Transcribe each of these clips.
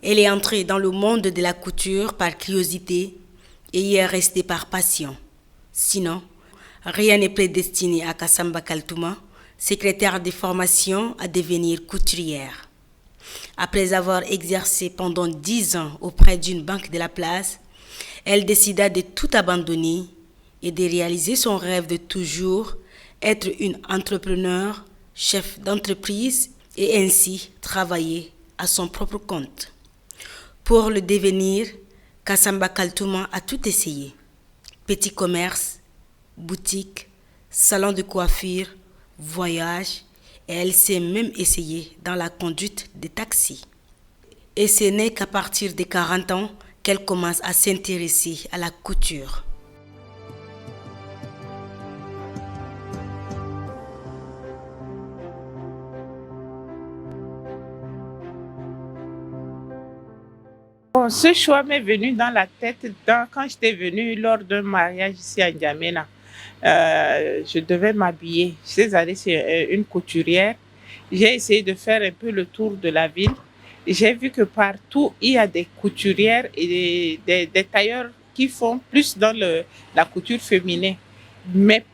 Elle est entrée dans le monde de la couture par curiosité et y est restée par passion. Sinon, rien n'est prédestiné à Kassamba Kaltouma, secrétaire de formation, à devenir couturière. Après avoir exercé pendant 10 ans auprès d'une banque de la place, elle décida de tout abandonner et de réaliser son rêve de toujours être une entrepreneur, chef d'entreprise et ainsi travailler à son propre compte. Pour le devenir, Kassamba Kaltouma a tout essayé. Petit commerce, boutique, salon de coiffure, voyage, et elle s'est même essayée dans la conduite des taxis. Et ce n'est qu'à partir de 40 ans qu'elle commence à s'intéresser à la couture. Bon, ce choix m'est venu dans la tête quand j'étais venue lors d'un mariage ici à N'Djamena. Je devais m'habiller. J'étais allée chez une couturière. J'ai essayé de faire un peu le tour de la ville. J'ai vu que partout, il y a des couturières et des tailleurs qui font plus dans la couture féminine. Mais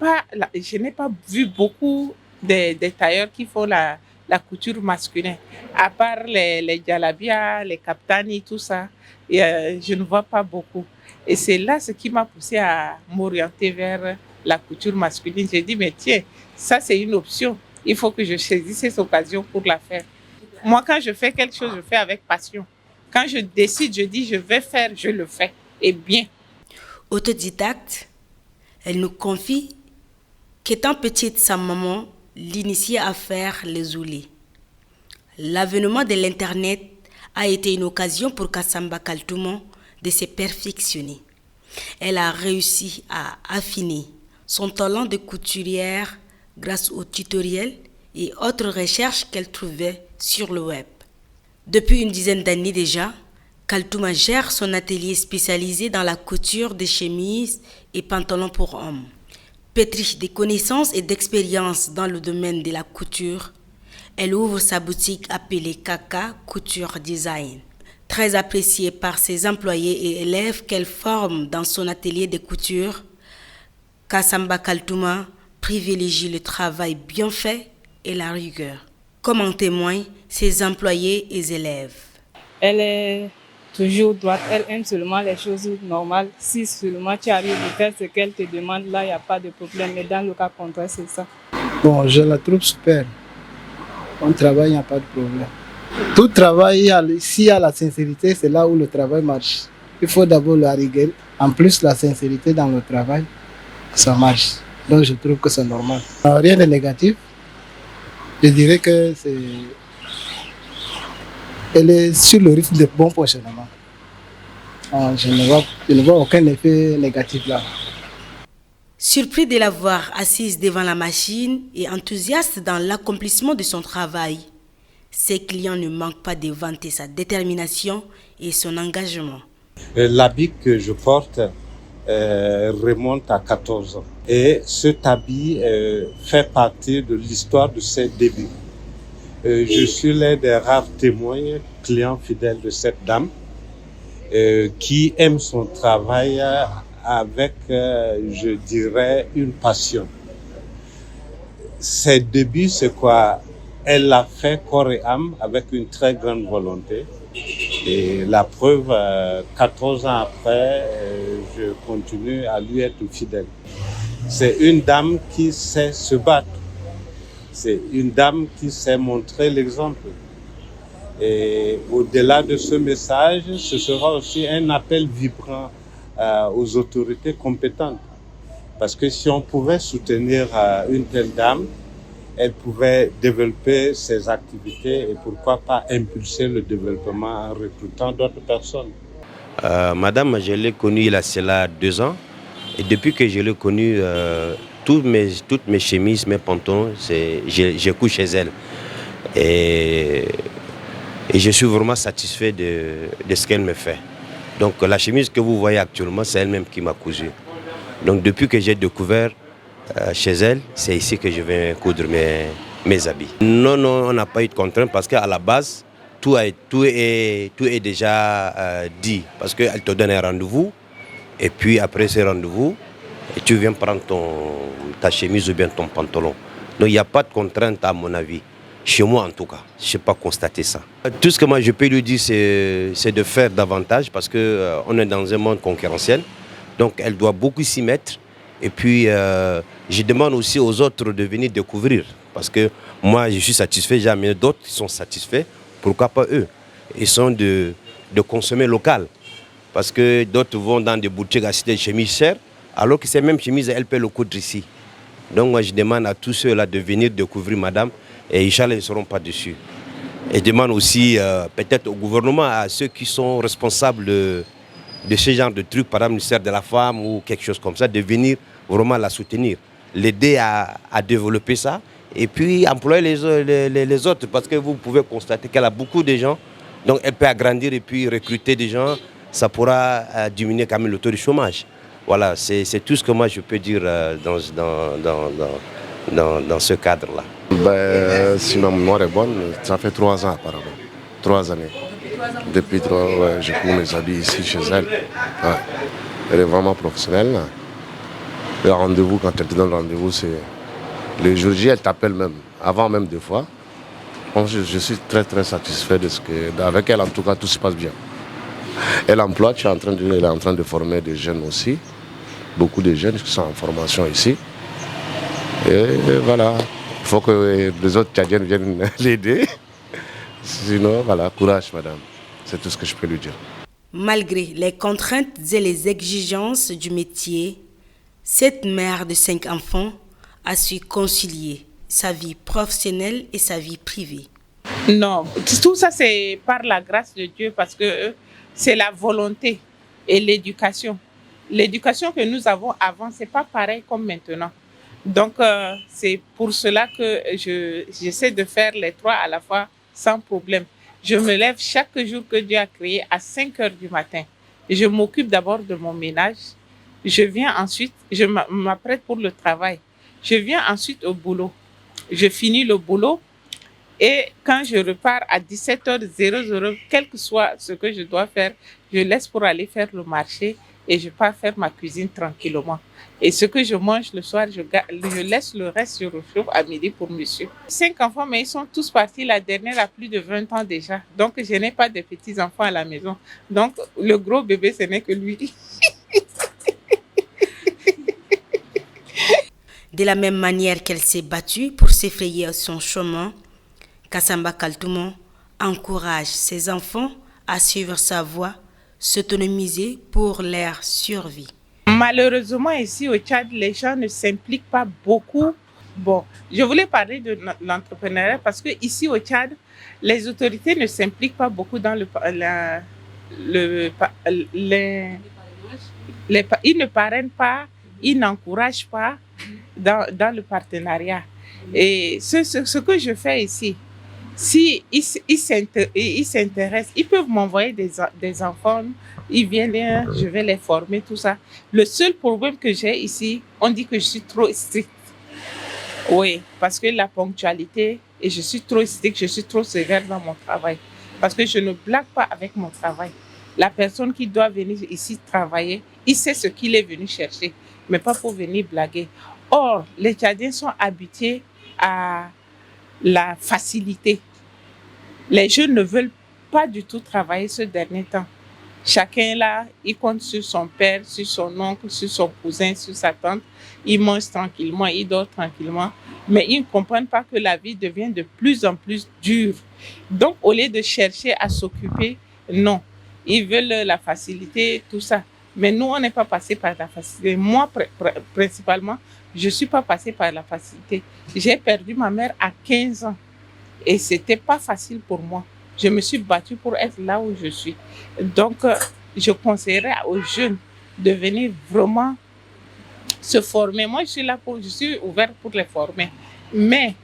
je n'ai pas vu beaucoup des tailleurs qui font la couture masculine. À part les djalabias, les kaftani, tout ça, je ne vois pas beaucoup. Et c'est là ce qui m'a poussé à m'orienter vers la couture masculine. J'ai dit, mais tiens, ça c'est une option. Il faut que je saisisse cette occasion pour la faire. Moi, quand je fais quelque chose, je fais avec passion. Quand je décide, je dis, je vais faire, je le fais. Et bien. Autodidacte, elle nous confie qu'étant petite, sa maman l'initiait à faire les oulés. L'avènement de l'Internet a été une occasion pour Kassamba Kaltouma de se perfectionner. Elle a réussi à affiner son talent de couturière grâce aux tutoriels et autres recherches qu'elle trouvait sur le web. Depuis une dizaine d'années déjà, Kaltouma gère son atelier spécialisé dans la couture des chemises et pantalons pour hommes. Pétrie de connaissances et d'expériences dans le domaine de la couture, elle ouvre sa boutique appelée Kaka Couture Design. Très appréciée par ses employés et élèves qu'elle forme dans son atelier de couture, Kassamba Kaltouma privilégie le travail bien fait et la rigueur, comme en témoignent ses employés et élèves. Elle est toujours droite, elle aime seulement les choses normales. Si seulement tu arrives à faire ce qu'elle te demande, là, il n'y a pas de problème. Mais dans le cas contraire, c'est ça. Bon, je la trouve super. On travaille, il n'y a pas de problème. Tout travail, s'il y a la sincérité, c'est là où le travail marche. Il faut d'abord la rigueur. En plus, la sincérité dans le travail, ça marche. Donc, je trouve que c'est normal. Rien de négatif. Je dirais que elle est sur le rythme de bon fonctionnement. Je ne vois aucun effet négatif là. Surpris de la voir assise devant la machine et enthousiaste dans l'accomplissement de son travail, ses clients ne manquent pas de vanter sa détermination et son engagement. L'habit que je porte remonte à 14 ans. Et cet habit fait partie de l'histoire de ses débuts. Je suis l'un des rares témoins, clients fidèles de cette dame, qui aime son travail avec, je dirais, une passion. Ses débuts, c'est quoi? Elle l'a fait corps et âme avec une très grande volonté. Et la preuve, 14 ans après, je continue à lui être fidèle. C'est une dame qui sait se battre. C'est une dame qui sait montrer l'exemple. Et au-delà de ce message, ce sera aussi un appel vibrant aux autorités compétentes. Parce que si on pouvait soutenir une telle dame, elle pouvait développer ses activités et pourquoi pas impulser le développement en recrutant d'autres personnes. Madame, je l'ai connue il y a cela 2 ans. Et depuis que je l'ai connue, toutes mes chemises, mes pantalons, je couche chez elle. Et je suis vraiment satisfait de ce qu'elle me fait. Donc la chemise que vous voyez actuellement, c'est elle-même qui m'a cousu. Donc depuis que j'ai découvert chez elle, c'est ici que je vais coudre mes habits. Non, on n'a pas eu de contrainte parce qu'à la base, tout est déjà dit. Parce qu'elle te donne un rendez-vous, et puis après ce rendez-vous, tu viens prendre ta chemise ou bien ton pantalon. Donc il n'y a pas de contrainte à mon avis. Chez moi en tout cas, je n'ai pas constaté ça. Tout ce que moi je peux lui dire, c'est de faire davantage parce qu'on est dans un monde concurrentiel. Donc elle doit beaucoup s'y mettre. Et puis je demande aussi aux autres de venir découvrir. Parce que moi je suis satisfait, j'ai amené d'autres qui sont satisfaits. Pourquoi pas eux? Ils sont de consommer local. Parce que d'autres vont dans des boutiques acheter des chemises chères, alors que ces mêmes chemises, elles paient le coût ici. Donc moi je demande à tous ceux-là de venir découvrir madame. Et Inch'Allah, ils ne seront pas dessus. Et je demande aussi peut-être au gouvernement, à ceux qui sont responsables de ce genre de trucs, par exemple le ministère de la Femme ou quelque chose comme ça, de venir vraiment la soutenir, l'aider à développer ça et puis employer les autres parce que vous pouvez constater qu'elle a beaucoup de gens, donc elle peut agrandir et puis recruter des gens, ça pourra diminuer quand même le taux de chômage. Voilà, c'est tout ce que moi je peux dire dans ce cadre-là. Ben, sinon, Noire est bonne, ça fait 3 ans apparemment. 3 années. Depuis 3 ans, ouais, je prends mes habits ici chez elle. Ouais. Elle est vraiment professionnelle. Le rendez-vous, quand elle te donne rendez-vous, c'est le jour J, elle t'appelle même, avant même 2 fois. Bon, je suis très très satisfait de ce que, avec elle en tout cas, tout se passe bien. Elle emploie, elle est en train de former des jeunes aussi, beaucoup de jeunes qui sont en formation ici. Et voilà. Il faut que les autres Tchadiens viennent l'aider. Sinon, voilà, courage, madame. C'est tout ce que je peux lui dire. Malgré les contraintes et les exigences du métier, cette mère de 5 enfants a su concilier sa vie professionnelle et sa vie privée. Non, tout ça c'est par la grâce de Dieu parce que c'est la volonté et l'éducation. L'éducation que nous avons avant, c'est pas pareil comme maintenant. Donc, c'est pour cela que j'essaie de faire les 3 à la fois sans problème. Je me lève chaque jour que Dieu a créé à 5 heures du matin. Je m'occupe d'abord de mon ménage. Je viens ensuite, je m'apprête pour le travail. Je viens ensuite au boulot. Je finis le boulot et quand je repars à 17h00, quel que soit ce que je dois faire, je laisse pour aller faire le marché et je pars faire ma cuisine tranquillement. Et ce que je mange le soir, je laisse le reste sur le chauffe à midi pour monsieur. 5 enfants, mais ils sont tous partis. La dernière a plus de 20 ans déjà. Donc, je n'ai pas de petits-enfants à la maison. Donc, le gros bébé, ce n'est que lui. De la même manière qu'elle s'est battue pour s'effrayer son chemin, Kassamba Kaltoumon encourage ses enfants à suivre sa voie, s'autonomiser pour leur survie. Malheureusement, ici au Tchad, les gens ne s'impliquent pas beaucoup. Bon, je voulais parler de l'entrepreneuriat parce que ici au Tchad, les autorités ne s'impliquent pas beaucoup dans ils ne parrainent pas, ils n'encouragent pas dans le partenariat. Et ce que je fais ici, si ils s'intéressent, ils peuvent m'envoyer des enfants, ils viennent, je vais les former, tout ça. Le seul problème que j'ai ici, on dit que je suis trop stricte. Oui, parce que la ponctualité, et je suis trop stricte, je suis trop sévère dans mon travail. Parce que je ne blague pas avec mon travail. La personne qui doit venir ici travailler, il sait ce qu'il est venu chercher, mais pas pour venir blaguer. Or, les Tchadiens sont habitués à la facilité. Les jeunes ne veulent pas du tout travailler ce dernier temps. Chacun là, il compte sur son père, sur son oncle, sur son cousin, sur sa tante. Il mange tranquillement, il dort tranquillement. Mais ils ne comprennent pas que la vie devient de plus en plus dure. Donc, au lieu de chercher à s'occuper, non. Ils veulent la facilité, tout ça. Mais nous, on n'est pas passé par la facilité. Moi, principalement, je ne suis pas passée par la facilité. J'ai perdu ma mère à 15 ans. Et ce n'était pas facile pour moi. Je me suis battue pour être là où je suis. Donc, je conseillerais aux jeunes de venir vraiment se former. Moi, je suis ouverte pour les former. Mais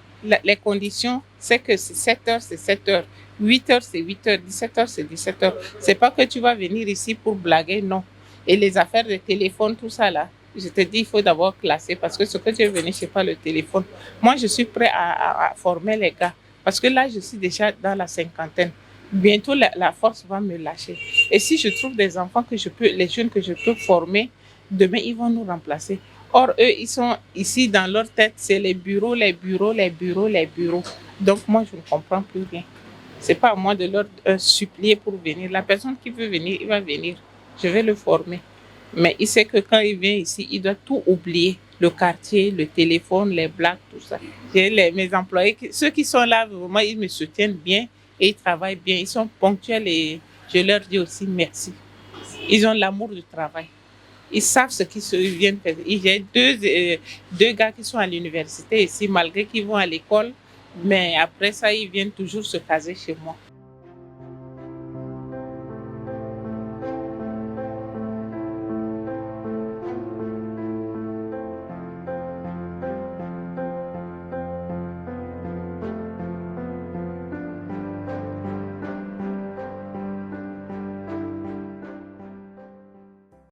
les conditions, c'est que c'est 7 heures, c'est 7 heures. 8 heures, c'est 8 heures. 17 heures, c'est 17 heures. C'est pas que tu vas venir ici pour blaguer, non. Et les affaires de téléphone, tout ça là, je te dis, il faut d'abord classer parce que ce que tu es venu, c'est pas le téléphone. Moi, je suis prêt à former les gars. Parce que là, je suis déjà dans la 50aine. bientôt la force va me lâcher. Et si je trouve des enfants les jeunes que je peux former, demain ils vont nous remplacer. Or, eux, ils sont ici dans leur tête, c'est les bureaux, les bureaux, les bureaux, les bureaux. Donc moi, je ne comprends plus rien. C'est pas à moi de leur supplier pour venir. La personne qui veut venir, il va venir. Je vais le former. Mais il sait que quand il vient ici, il doit tout oublier. Le quartier, le téléphone, les blagues, tout ça. J'ai mes employés, ceux qui sont là, vraiment, ils me soutiennent bien et ils travaillent bien. Ils sont ponctuels et je leur dis aussi merci. Ils ont l'amour du travail. Ils savent ce qu'ils viennent faire. J'ai deux gars qui sont à l'université ici, malgré qu'ils vont à l'école. Mais après ça, ils viennent toujours se caser chez moi.